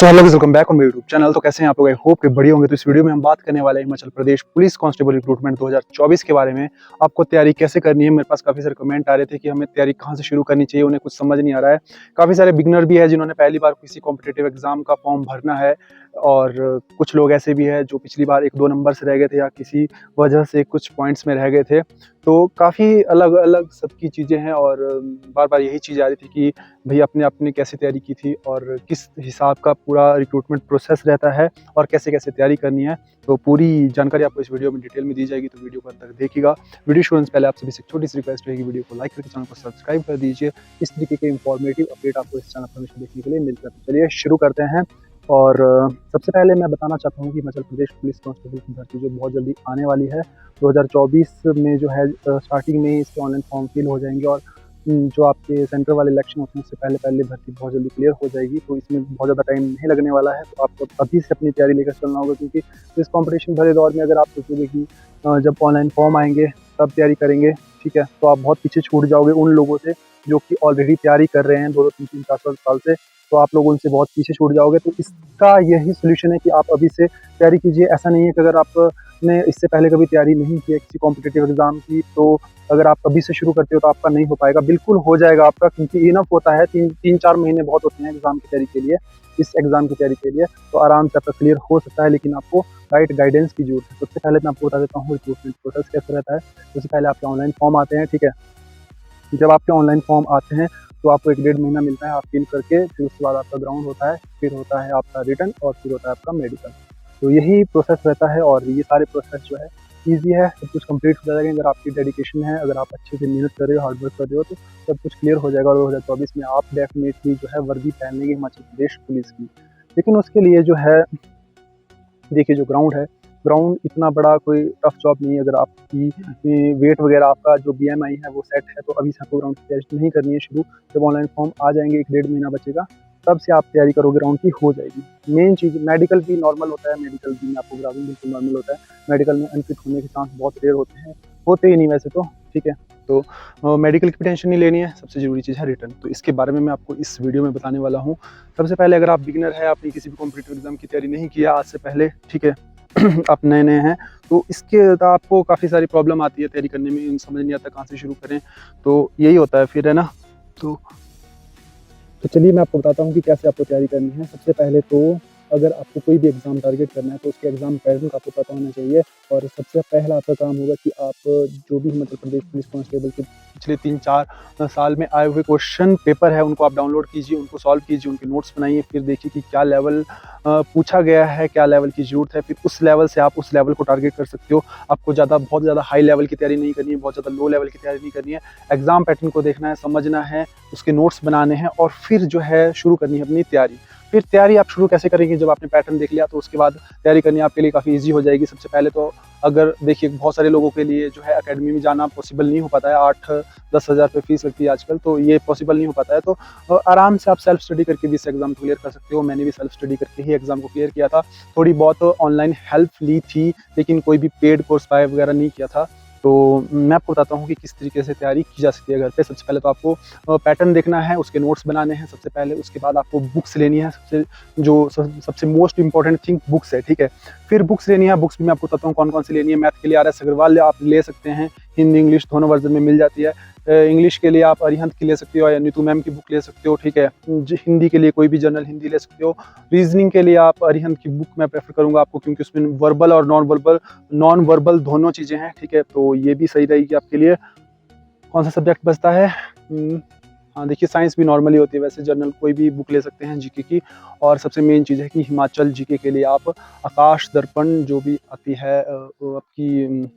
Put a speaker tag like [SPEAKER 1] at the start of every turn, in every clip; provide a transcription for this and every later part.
[SPEAKER 1] So hello welcome back on my YouTube channel. तो कैसे हैं आप लोग? आई होप कि बढ़िया होंगे। तो इस वीडियो में हम बात करने वाले हैं Himachal Pradesh police constable recruitment 2024 के बारे में। आपको तैयारी कैसे करनी है। मेरे पास काफ़ी सारे कमेंट आ रहे थे कि हमें तैयारी कहाँ से शुरू करनी चाहिए, उन्हें कुछ समझ नहीं आ रहा है। काफ़ी सारे बिगनर भी है जिन्होंने पहली बार किसी कॉम्पिटिटिव एग्जाम का फॉर्म भरना है, और कुछ लोग ऐसे भी हैं जो पिछली बार 1-2 नंबर से रह गए थे या किसी वजह से कुछ पॉइंट्स में रह गए थे। तो काफ़ी अलग अलग सबकी चीज़ें हैं, और बार बार यही चीज़ आ रही थी कि भैया आपने कैसे तैयारी की थी और किस हिसाब का पूरा रिक्रूटमेंट प्रोसेस रहता है और कैसे कैसे तैयारी करनी है। तो पूरी जानकारी आपको इस वीडियो में डिटेल में दी जाएगी, तो वीडियो को अंत तक देखिएगा। वीडियो शुरू से पहले आप सभी से एक छोटी सी रिक्वेस्ट रहेगी, वीडियो को लाइक करके चैनल को सब्सक्राइब कर दीजिए। इस तरीके के इंफॉर्मेटिव अपडेट आपको इस चैनल पर हमेशा देखने के लिए मिलता है। तो चलिए शुरू करते हैं। और सबसे पहले मैं बताना चाहता हूँ कि हिमाचल प्रदेश पुलिस कांस्टेबल की भर्ती जो बहुत जल्दी आने वाली है 2024 में जो है, स्टार्टिंग में ही इसके ऑनलाइन फॉर्म फिल हो जाएंगे, और जो आपके सेंटर वाले इलेक्शन होते हैं उससे पहले पहले भर्ती बहुत जल्दी क्लियर हो जाएगी। तो इसमें बहुत ज़्यादा टाइम नहीं लगने वाला है। तो आपको अभी से अपनी तैयारी लेकर चलना होगा, क्योंकि इस कंपटीशन भरे दौर में अगर आप सोचोगे कि जब ऑनलाइन फॉर्म आएंगे तब तैयारी करेंगे, ठीक है, तो आप बहुत पीछे छूट जाओगे उन लोगों से जो कि ऑलरेडी तैयारी कर रहे हैं 2-2, 3-3, 4 साल से। तो आप लोग उनसे बहुत पीछे छूट जाओगे। तो इसका यही सोल्यूशन है कि आप अभी से तैयारी कीजिए। ऐसा नहीं है कि अगर आपने इससे पहले कभी तैयारी नहीं की है किसी कॉम्पिटिटिव एग्जाम की, तो अगर आप अभी से शुरू करते हो तो आपका नहीं हो पाएगा। बिल्कुल हो जाएगा आपका, क्योंकि इनफ होता है, 3-4 महीने बहुत होते हैं एग्जाम की तैयारी के लिए, इस एग्जाम की तैयारी के लिए। तो आराम से आपका क्लियर हो सकता है, लेकिन आपको राइट गाइडेंस की जरूरत है। सबसे पहले मैं आपको बता देता हूँ रिक्रूटमेंट प्रोसेस कैसे रहता है। सबसे पहले आपके ऑनलाइन फॉर्म आते हैं, ठीक है। जब आपके ऑनलाइन फॉर्म आते हैं तो आपको 1-1.5 महीना मिलता है, आप फिल करके फिर उसके बाद आपका ग्राउंड होता है, फिर होता है आपका रिटर्न, और फिर होता है आपका मेडिकल। तो यही प्रोसेस रहता है, और ये सारे प्रोसेस जो है ईजी है, सब कुछ कंप्लीट हो जाएगा। अगर आपकी डेडिकेशन है, अगर आप अच्छे से मेहनत कर रहे हो, हार्ड वर्क कर रहे हो, तो सब कुछ क्लियर हो जाएगा। और 2024 में आप डेफिनेटली जो है वर्दी पहन लेंगे हिमाचल प्रदेश पुलिस की। लेकिन उसके लिए जो है, देखिए जो ग्राउंड है, ग्राउंड इतना बड़ा कोई टफ जॉब नहीं है। अगर आपकी वेट वगैरह, आपका जो बीएमआई है वो सेट है, तो अभी से आपको ग्राउंड की तैयारी नहीं करनी है शुरू। जब ऑनलाइन फॉर्म आ जाएंगे, 1-1.5 महीना बचेगा, तब से आप तैयारी करोगे, ग्राउंड की हो जाएगी। मेन चीज़ मेडिकल भी नॉर्मल होता है, मेडिकल भी में आपको ग्राउंड बिल्कुल नॉर्मल होता है। मेडिकल में अनफिट होने के चांस बहुत रेयर होते हैं, होते ही नहीं वैसे तो, ठीक है। तो मेडिकल की टेंशन नहीं लेनी है। सबसे ज़रूरी चीज़ है रिटर्न, तो इसके बारे में मैं आपको इस वीडियो में बताने वाला हूँ। सबसे पहले अगर आप बिगिनर है, आपने किसी भी कॉम्पिटिटिव एग्जाम की तैयारी नहीं किया आज से पहले, ठीक है, आप नए-नए हैं, तो इसके आपको काफ़ी सारी प्रॉब्लम आती है तैयारी करने में, समझ नहीं आता कहाँ से शुरू करें। तो यही होता है फिर, है ना। तो चलिए मैं आपको बताता हूँ कि कैसे आपको तैयारी करनी है। सबसे पहले तो अगर आपको कोई भी एग्ज़ाम टारगेट करना है तो उसके एग्ज़ाम पैटर्न का आपको पता होना चाहिए। और सबसे पहला आपका काम होगा कि आप जो भी हिमाचल प्रदेश पुलिस कांस्टेबल के पिछले 3-4 साल में आए हुए क्वेश्चन पेपर है उनको आप डाउनलोड कीजिए, उनको सॉल्व कीजिए, उनके नोट्स बनाइए। फिर देखिए कि क्या लेवल पूछा गया है, क्या लेवल की ज़रूरत है। फिर उस लेवल से आप उस लेवल को टारगेट कर सकते हो। आपको बहुत ज़्यादा हाई लेवल की तैयारी नहीं करनी है, बहुत ज़्यादा लो लेवल की तैयारी नहीं करनी है। एग्ज़ाम पैटर्न को देखना है, समझना है, उसके नोट्स बनाने हैं, और फिर जो है शुरू करनी है अपनी तैयारी। फिर तैयारी आप शुरू कैसे करेंगे? जब आपने पैटर्न देख लिया तो उसके बाद तैयारी करनी आपके लिए काफ़ी ईजी हो जाएगी। सबसे पहले तो अगर देखिए, बहुत सारे लोगों के लिए जो है अकेडमी में जाना पॉसिबल नहीं हो पाता है। 8-10 हज़ार रुपये फीस लगती है आजकल, तो ये पॉसिबल नहीं हो पाता है। तो आराम से आप सेल्फ स्टडी करके भी इस एग्ज़ाम को क्लियर कर सकते हो। मैंने भी सेल्फ स्टडी करके ही एग्ज़ाम को क्लियर किया था। थोड़ी बहुत ऑनलाइन हेल्प ली थी, लेकिन कोई भी पेड कोर्स बाय वगैरह नहीं किया था। तो मैं आपको बताता हूँ कि किस तरीके से तैयारी की जा सकती है घर पे। सबसे पहले तो आपको पैटर्न देखना है, उसके नोट्स बनाने हैं सबसे पहले। उसके बाद आपको बुक्स लेनी है। सबसे मोस्ट इंपॉर्टेंट थिंग बुक्स है, ठीक है। फिर बुक्स लेनी है। बुक्स भी मैं आपको बताता हूँ कौन कौन सी लेनी है। मैथ के लिए RS अग्रवाल आप ले सकते हैं, हिंदी इंग्लिश दोनों वर्जन में मिल जाती है। इंग्लिश के लिए आप अरिहंत की ले सकते हो या नीतू मैम की बुक ले सकते हो, ठीक है। हिंदी के लिए कोई भी जनरल हिंदी ले सकते हो। रीजनिंग के लिए आप अरिहंत की बुक मैं प्रेफर करूंगा आपको, क्योंकि उसमें वर्बल और नॉन वर्बल दोनों चीज़ें हैं, ठीक है। तो ये भी सही रहेगी आपके लिए। कौन सा सब्जेक्ट बचता है? हाँ, देखिए साइंस भी नॉर्मली होती है वैसे, जनरल कोई भी बुक ले सकते हैं जीके की। और सबसे मेन चीज़ है कि हिमाचल जीके के लिए आप आकाश दर्पण जो भी आती है, वो आपकी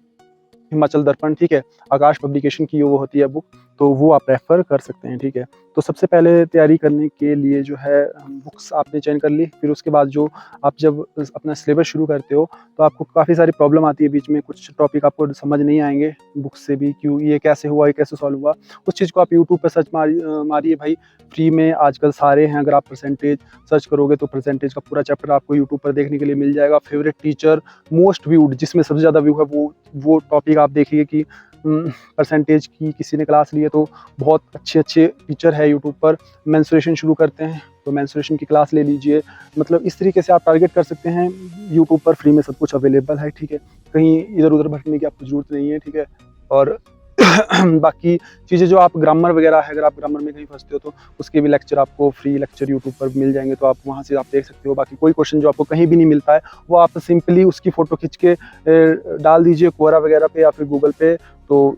[SPEAKER 1] हिमाचल दर्पण, ठीक है, आकाश पब्लिकेशन की वो होती है बुक, तो वो आप रेफ़र कर सकते हैं, ठीक है। तो सबसे पहले तैयारी करने के लिए जो है बुक्स आपने चयन कर ली। फिर उसके बाद जो आप जब अपना सिलेबस शुरू करते हो तो आपको काफ़ी सारी प्रॉब्लम आती है बीच में। कुछ टॉपिक आपको समझ नहीं आएंगे बुक्स से भी, क्यों ये कैसे हुआ, ये कैसे सॉल्व हुआ। उस चीज़ को आप यूट्यूब पर सर्च मारिए भाई, फ्री में आजकल सारे हैं। अगर आप परसेंटेज सर्च करोगे तो परसेंटेज का पूरा चैप्टर आपको यूट्यूब पर देखने के लिए मिल जाएगा। फेवरेट टीचर मोस्ट व्यूड, जिसमें सबसे ज़्यादा व्यू है, वो टॉपिक आप देखिए कि परसेंटेज की किसी ने क्लास ली है, तो बहुत अच्छे अच्छे टीचर है यूट्यूब पर। मेंसुरेशन शुरू करते हैं, तो मेंस्ट्रुएशन की क्लास ले लीजिए। मतलब इस तरीके से आप टारगेट कर सकते हैं। यूट्यूब पर फ्री में सब कुछ अवेलेबल है, ठीक है, कहीं इधर-उधर भटकने की आपको ज़रूरत नहीं है, ठीक है। और बाकी चीज़ें जो आप ग्रामर वगैरह है, अगर आप ग्रामर में कहीं फँसते हो तो उसके भी लेक्चर आपको फ्री लेक्चर यूट्यूब पर मिल जाएँगे, तो आप वहाँ से आप देख सकते हो। बाकी कोई क्वेश्चन जो आपको कहीं भी नहीं मिलता है, वो आप सिंपली उसकी फ़ोटो खींच के डाल दीजिए क्वोरा वगैरह पे या फिर गूगल पे, तो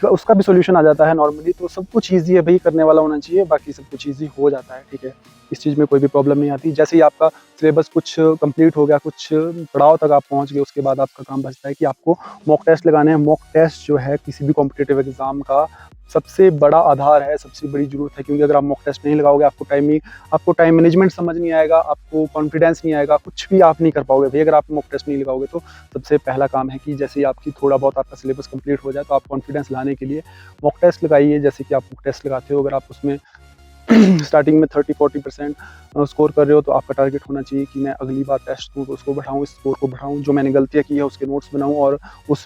[SPEAKER 1] उसका भी सॉल्यूशन आ जाता है नॉर्मली। तो सब कुछ ईज़ी है भई, करने वाला होना चाहिए, बाकी सब कुछ ईज़ी हो जाता है, ठीक है। इस चीज़ में कोई भी प्रॉब्लम नहीं आती। जैसे ही आपका सिलेबस कुछ कंप्लीट हो गया, कुछ पड़ाव तक आप पहुँच गए, उसके बाद आपका काम बचता है कि आपको मॉक टेस्ट लगाने हैं। मॉक टेस्ट जो है किसी भी कॉम्पिटिटिव एग्ज़ाम का सबसे बड़ा आधार है, सबसे बड़ी ज़रूरत है, क्योंकि अगर आप मॉक टेस्ट नहीं लगाओगे, आपको टाइम मैनेजमेंट समझ नहीं आएगा, आपको कॉन्फिडेंस नहीं आएगा, कुछ भी आप नहीं कर पाओगे भई अगर आप मॉक टेस्ट नहीं लगाओगे। तो सबसे पहला काम है कि जैसे ही आपकी थोड़ा बहुत आपका सिलेबस कंप्लीट हो जाए, तो आप कॉन्फिडेंस लाने के लिए मॉक टेस्ट लगाइए। जैसे कि आप मॉक टेस्ट लगाते हो, अगर आप उसमें स्टार्टिंग में 30-40% स्कोर कर रहे हो, तो आपका टारगेट होना चाहिए कि मैं अगली बार टेस्ट दूँ तो उसको बढ़ाऊँ, इस स्कोर को बढ़ाऊँ, जो मैंने गलतियाँ की है उसके नोट्स बनाऊँ और उस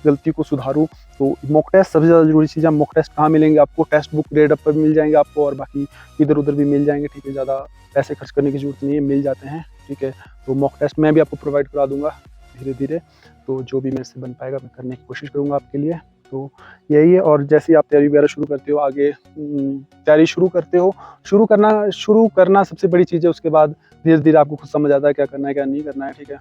[SPEAKER 1] गलती को सुधारूँ। तो मॉक टेस्ट सबसे ज़्यादा ज़रूरी चीज़ है। मॉक टेस्ट कहाँ मिलेंगे आपको? टेक्स्ट बुक रेडअप पर मिल जाएँगे आपको, और बाकी इधर-उधर भी मिल जाएँगे, ठीक है। ज़्यादा पैसे खर्च करने की ज़रूरत नहीं है, मिल जाते हैं, ठीक है। तो मॉक टेस्ट मैं भी आपको प्रोवाइड करा दूँगा धीरे-धीरे, तो जो भी मेरे से बन पाएगा मैं करने की कोशिश करूँगा आपके लिए। तो यही है। और जैसे ही आप तैयारी वगैरह शुरू करते हो, आगे तैयारी शुरू करना सबसे बड़ी चीज़ है। उसके बाद धीरे-धीरे आपको खुद समझ आता है क्या करना है, क्या नहीं करना है, ठीक है।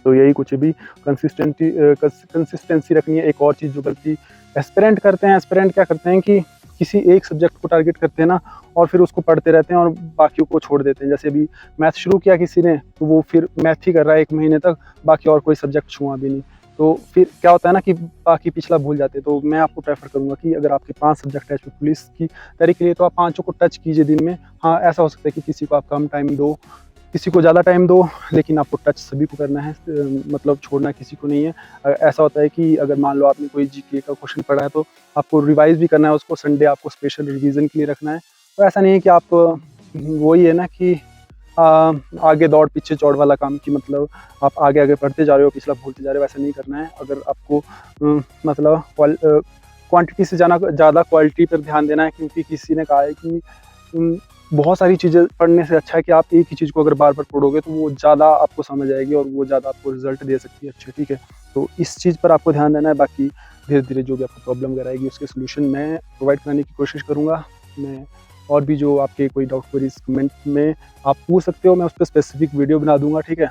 [SPEAKER 1] तो यही कुछ भी कंसिस्टेंसी रखनी है। एक और चीज़ जो गलती एस्पिरेंट करते हैं, एस्पिरेंट क्या करते हैं कि किसी एक सब्जेक्ट को टारगेट करते हैं ना, और फिर उसको पढ़ते रहते हैं और बाकियों को छोड़ देते हैं। जैसे अभी मैथ शुरू किया किसी ने, तो वो फिर मैथ ही कर रहा है 1 महीने तक, बाकी और कोई सब्जेक्ट छुआ भी नहीं। तो फिर क्या होता है ना कि बाकी पिछला भूल जाते हैं। तो मैं आपको प्रेफ़र करूँगा कि अगर आपके 5 सब्जेक्ट है पुलिस की तैयारी के लिए, तो आप पाँचों को टच कीजिए दिन में। हाँ, ऐसा हो सकता है कि किसी को आप कम टाइम दो, किसी को ज़्यादा टाइम दो, लेकिन आपको टच सभी को करना है, मतलब छोड़ना किसी को नहीं है। ऐसा होता है कि अगर मान लो आपने कोई जीके का क्वेश्चन पढ़ा है, तो आपको रिवाइज़ भी करना है उसको, संडे आपको स्पेशल रिवीजन के लिए रखना है। तो ऐसा नहीं है कि आप वही है ना कि आगे दौड़ पीछे चौड़ वाला काम, कि मतलब आप आगे-आगे बढ़ते जा रहे हो, पिछला भूलते जा रहे हो, वैसा नहीं करना है। अगर आपको मतलब क्वांटिटी से ज़्यादा क्वालिटी पर ध्यान देना है, क्योंकि किसी ने कहा है कि बहुत सारी चीज़ें पढ़ने से अच्छा है कि आप एक ही चीज़ को अगर बार-बार पढ़ोगे, तो वो ज़्यादा आपको समझ आएगी और वो ज़्यादा आपको रिज़ल्ट दे सकती है अच्छे, ठीक है। तो इस चीज़ पर आपको ध्यान देना है। बाकी धीरे-धीरे जो भी आपको प्रॉब्लम वगैरह आएगी, उसके सॉल्यूशन मैं प्रोवाइड कराने की कोशिश करूँगा। मैं और भी जो आपके कोई डाउट क्वेरीज़ कमेंट में आप पूछ सकते हो, मैं उस पे स्पेसिफिक वीडियो बना दूँगा, ठीक है।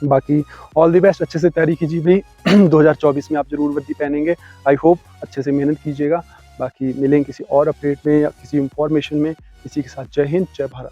[SPEAKER 1] बाकी ऑल द बेस्ट, अच्छे से तैयारी कीजिए भई। 2024 में आप ज़रूर वर्दी पहनेंगे। आई होप अच्छे से मेहनत कीजिएगा। बाकी मिलेंगे किसी और अपडेट में या किसी इन्फॉर्मेशन में। इसी के साथ जय हिंद, जय भारत।